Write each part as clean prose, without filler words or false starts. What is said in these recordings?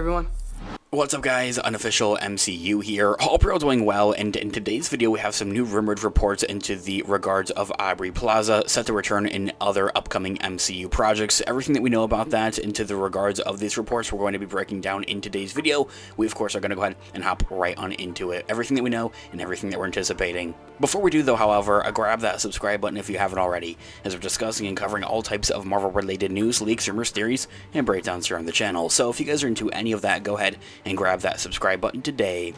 everyone. What's up guys, Unofficial MCU here. Hope you're all doing well, and in today's video we have some new rumored reports into the regards of Aubrey Plaza, set to return in other upcoming MCU projects. Everything that we know about that into the regards of these reports we're going to be breaking down in today's video. We of course are going to go ahead and hop right on into it. Everything that we know and everything that we're anticipating. Before we do though, however, grab that subscribe button if you haven't already, as we're discussing and covering all types of Marvel related news, leaks, rumors, theories, and breakdowns here on the channel. So if you guys are into any of that, go ahead and grab that subscribe button today.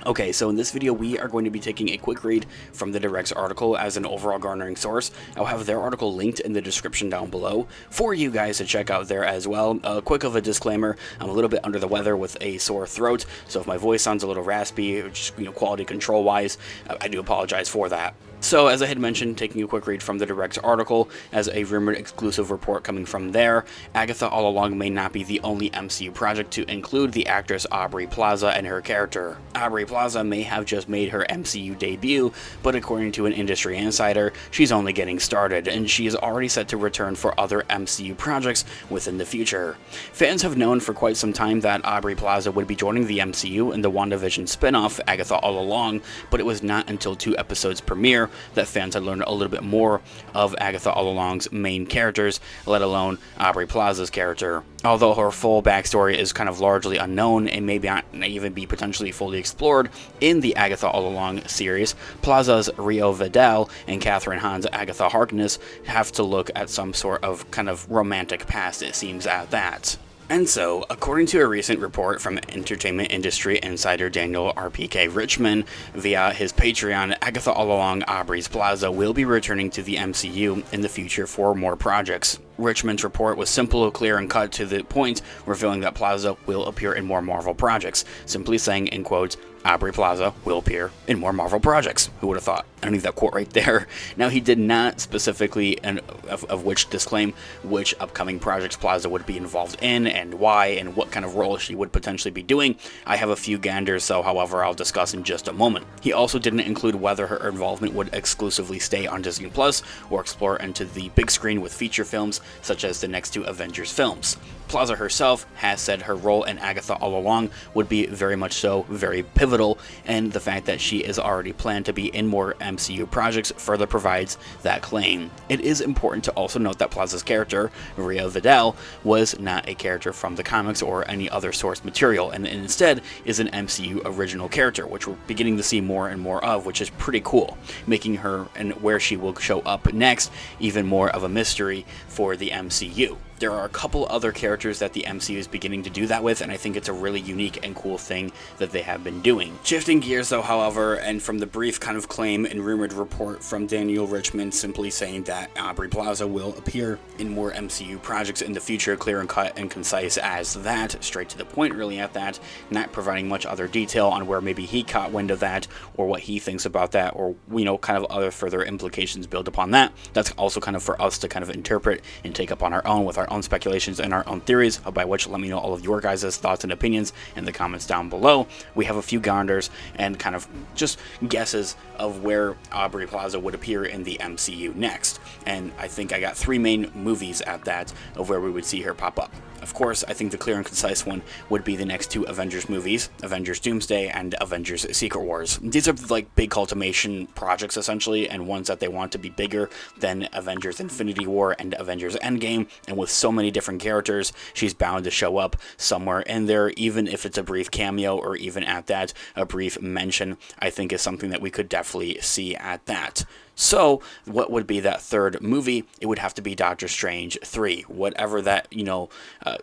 Okay, so in this video we are going to be taking a quick read from the Direct's article as an overall garnering source. I'll have their article linked in the description down below for you guys to check out there as well. Quick of a disclaimer, I'm a little bit under the weather with a sore throat, so if my voice sounds a little raspy, or just quality control wise, I do apologize for that. So, as I had mentioned, taking a quick read from the Direct's article as a rumored exclusive report coming from there, Agatha all along may not be the only MCU project to include the actress Aubrey Plaza and her character. Aubrey Plaza may have just made her MCU debut, but according to an industry insider, she's only getting started, and she is already set to return for other MCU projects within the future. Fans have known for quite some time that Aubrey Plaza would be joining the MCU in the WandaVision spin-off, Agatha All Along, but it was not until 2 episodes premiere that fans had learned a little bit more of Agatha All Along's main characters, let alone Aubrey Plaza's character. Although her full backstory is kind of largely unknown and maybe not even be potentially fully explored in the Agatha All Along series, Plaza's RIO Vidal and Catherine Hahn's Agatha Harkness have to look at some sort of kind of romantic past, it seems, at that. And so, according to a recent report from entertainment industry insider Daniel RPK Richmond via his Patreon, Agatha All Along Aubrey Plaza will be returning to the MCU in the future for more projects. Richmond's report was simple, clear, and cut to the point, revealing that Plaza will appear in more Marvel projects, simply saying, in quotes, Aubrey Plaza will appear in more Marvel projects. Who would have thought? I leave that quote right there. Now, he did not specifically of which disclaim which upcoming projects Plaza would be involved in and why and what kind of role she would potentially be doing. I have a few ganders, so however I'll discuss in just a moment. He also didn't include whether her involvement would exclusively stay on Disney Plus or explore into the big screen with feature films such as the next 2 Avengers films. Plaza herself has said her role in Agatha All Along would be very much so very pivotal, and the fact that she is already planned to be in more MCU projects further provides that claim. It is important to also note that Plaza's character, RIO Vidal, was not a character from the comics or any other source material, and instead is an MCU original character, which we're beginning to see more and more of, which is pretty cool, making her and where she will show up next even more of a mystery for the MCU. There are a couple other characters that the MCU is beginning to do that with, and I think it's a really unique and cool thing that they have been doing. Shifting gears though, however, and from the brief kind of claim and rumored report from Daniel Richmond simply saying that Aubrey Plaza will appear in more MCU projects in the future, clear and cut and concise as that, straight to the point really at that, not providing much other detail on where maybe he caught wind of that or what he thinks about that, or kind of other further implications build upon that. That's also kind of for us to kind of interpret and take up on our own with our own speculations and our own theories, by which let me know all of your guys' thoughts and opinions in the comments down below. We have a few garners and kind of just guesses of where Aubrey Plaza would appear in the MCU next, and I think I got 3 main movies at that of where we would see her pop up. Of course, I think the clear and concise one would be the next 2 Avengers movies, Avengers Doomsday and Avengers Secret Wars. These are like big culmination projects essentially, and ones that they want to be bigger than Avengers Infinity War and Avengers Endgame, and with so many different characters, she's bound to show up somewhere in there, even if it's a brief cameo or even at that, a brief mention, I think is something that we could definitely see at that. So, what would be that 3rd movie? It would have to be Doctor Strange 3, whatever that,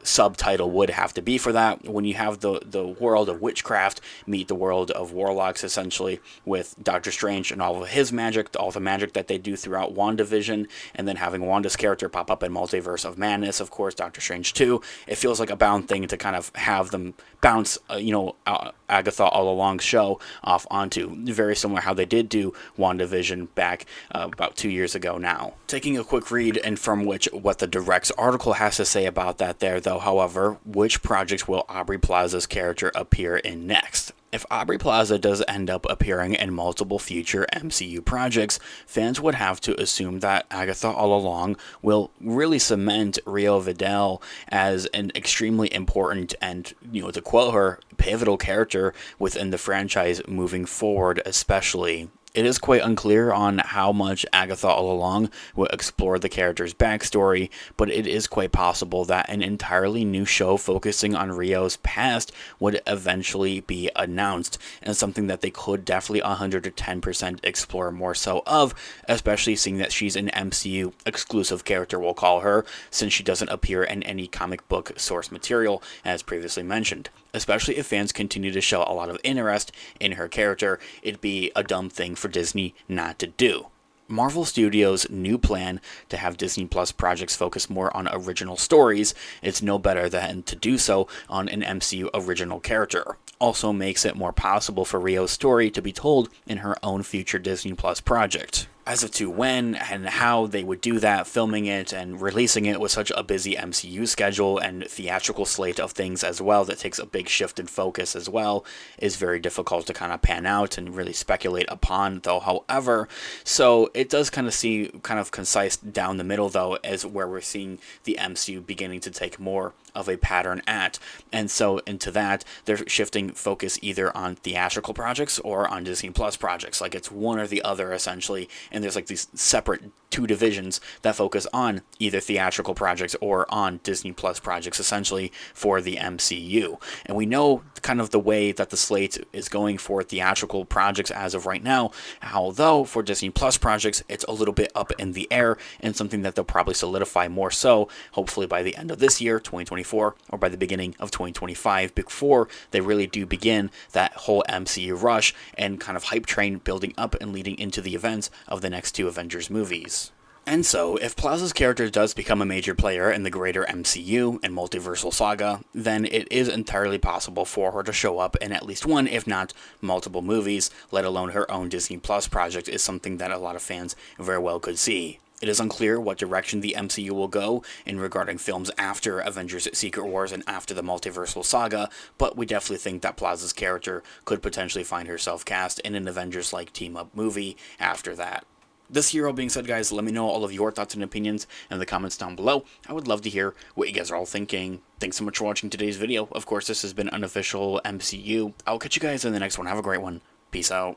subtitle would have to be for that. When you have the world of witchcraft meet the world of warlocks, essentially, with Doctor Strange and all of his magic, all the magic that they do throughout WandaVision, and then having Wanda's character pop up in Multiverse of Madness, of course, Doctor Strange 2, it feels like a bound thing to kind of have them bounce, Agatha All Along show off onto. Very similar how they did do WandaVision back about 2 years ago now. Taking a quick read and from what the Direct's article has to say about that there though, however, which projects will Aubrey Plaza's character appear in next? If Aubrey Plaza does end up appearing in multiple future MCU projects, fans would have to assume that Agatha all along will really cement Rio Vidal as an extremely important and, to quote her, pivotal character within the franchise moving forward, especially. It is quite unclear on how much Agatha all along will explore the character's backstory, but it is quite possible that an entirely new show focusing on Rio's past would eventually be announced, and something that they could definitely 110% explore more so of, especially seeing that she's an MCU exclusive character, we'll call her, since she doesn't appear in any comic book source material, as previously mentioned. Especially if fans continue to show a lot of interest in her character, it'd be a dumb thing for Disney not to do. Marvel Studios' new plan to have Disney Plus projects focus more on original stories, it's no better than to do so on an MCU original character. Also makes it more possible for Rio's story to be told in her own future Disney Plus project. As to when and how they would do that, filming it and releasing it with such a busy MCU schedule and theatrical slate of things as well that takes a big shift in focus as well, is very difficult to kind of pan out and really speculate upon, though, however. So it does kind of seem kind of concise down the middle, though, as where we're seeing the MCU beginning to take more of a pattern at. And so into that, they're shifting focus either on theatrical projects or on Disney Plus projects. Like it's one or the other, essentially. And there's like these separate two divisions that focus on either theatrical projects or on Disney Plus projects, essentially, for the MCU. And we know kind of the way that the slate is going for theatrical projects as of right now, although for Disney Plus projects, it's a little bit up in the air and something that they'll probably solidify more so, hopefully by the end of this year, 2024, or by the beginning of 2025, before they really do begin that whole MCU rush and kind of hype train building up and leading into the events of the next two Avengers movies. And so, if Plaza's character does become a major player in the greater MCU and multiversal saga, then it is entirely possible for her to show up in at least one, if not multiple movies, let alone her own Disney Plus project is something that a lot of fans very well could see. It is unclear what direction the MCU will go in regarding films after Avengers Secret Wars and after the multiversal saga, but we definitely think that Plaza's character could potentially find herself cast in an Avengers-like team-up movie after that. This here all being said, guys, let me know all of your thoughts and opinions in the comments down below. I would love to hear what you guys are all thinking. Thanks so much for watching today's video. Of course, this has been Unofficial MCU. I'll catch you guys in the next one. Have a great one. Peace out.